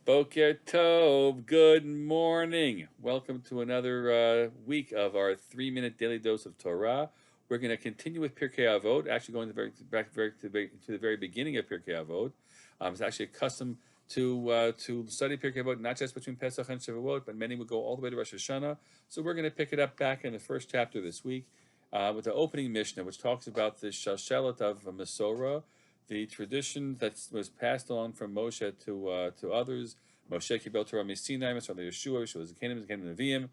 Boker Tov, good morning. Welcome to another week of our 3-minute daily dose of Torah. We're going to continue with Pirkei Avot, actually going to the very beginning of Pirkei Avot. It's actually a custom to study Pirkei Avot, not just between Pesach and Shavuot, but many would go all the way to Rosh Hashanah. So we're going to pick it up back in the first chapter this week with the opening Mishnah, which talks about the Shalshelet of Masorah, the tradition that was passed on from Moshe to others. Moshe kibel Torah misinai, Moshe Yeshua, Yeshua was the kingdom of Nevi'im,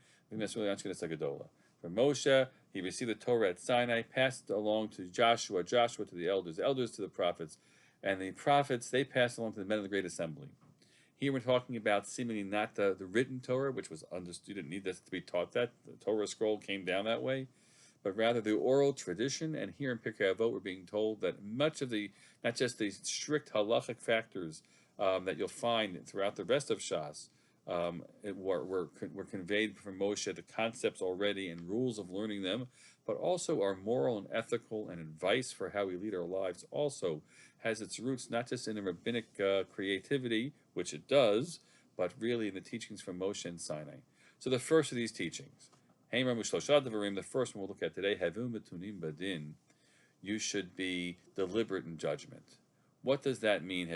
from Moshe, he received the Torah at Sinai, passed it along to Joshua, Joshua to the elders to the prophets, and the prophets, they passed along to the men of the great assembly. Here we're talking about seemingly not the written Torah, which was understood, you didn't need this to be taught that. The Torah scroll came down that way, but rather the oral tradition. And here in Pirkei Avot, we're being told that much of the, not just the strict halachic factors that you'll find throughout the rest of Shas, were conveyed from Moshe, the concepts already and rules of learning them, but also our moral and ethical and advice for how we lead our lives also has its roots not just in the rabbinic creativity, which it does, but really in the teachings from Moshe and Sinai. So the first of these teachings, the first one we'll look at today, you should be deliberate in judgment. What does that mean,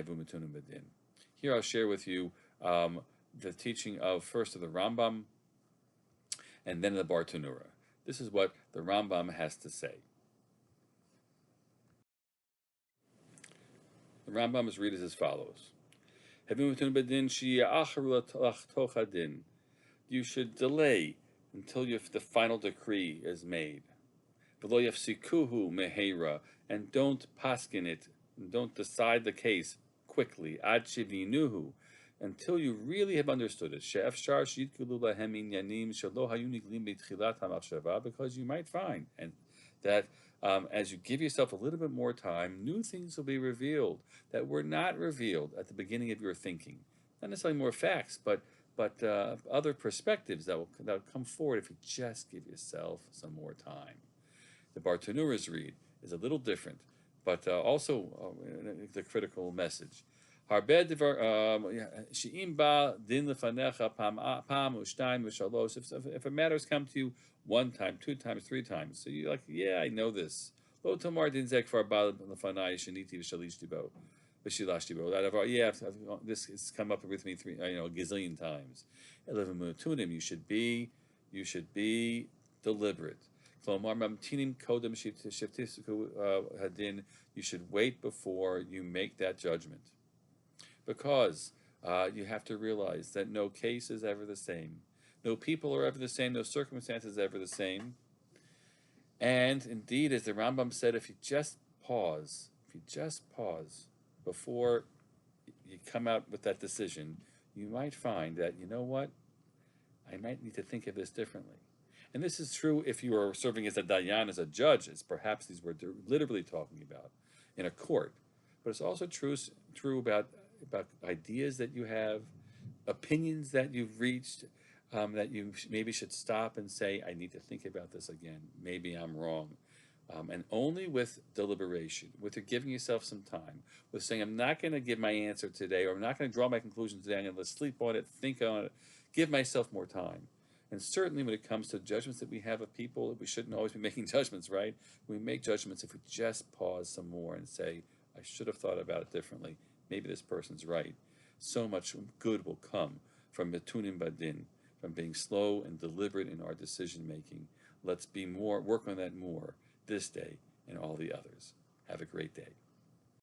Here I'll share with you the teaching of first of the Rambam and then the Bartanura. This is what the Rambam has to say. The Rambam is read as follows. You should delay until the final decree is made. And don't paskin it, and don't decide the case quickly. Ad shivinuhu, until you really have understood it. Because you might find and that as you give yourself a little bit more time, new things will be revealed that were not revealed at the beginning of your thinking. Not necessarily more facts, but other perspectives that will come forward if you just give yourself some more time. The Bartanura's read is a little different, but also the critical message. If a matter has come to you one time, two times, three times, so you're like, yeah, I know this. Yeah, this has come up with me a gazillion times. You should be deliberate. You should wait before you make that judgment. Because you have to realize that no case is ever the same. No people are ever the same. No circumstances are ever the same. And indeed, as the Rambam said, if you just pause before you come out with that decision, you might find that, you know what, I might need to think of this differently. And this is true if you are serving as a dayan, as a judge, as perhaps these were literally talking about in a court. But it's also true about ideas that you have, opinions that you've reached, that you maybe should stop and say, I need to think about this again. Maybe I'm wrong. And only with deliberation, with giving yourself some time, with saying, I'm not going to give my answer today, or I'm not going to draw my conclusions today, I'm going to sleep on it, think on it, give myself more time. And certainly when it comes to judgments that we have of people, we shouldn't always be making judgments, right? We make judgments if we just pause some more and say, I should have thought about it differently. Maybe this person's right. So much good will come from metunim badin, from being slow and deliberate in our decision making. Let's work on that more this day and all the others. Have a great day.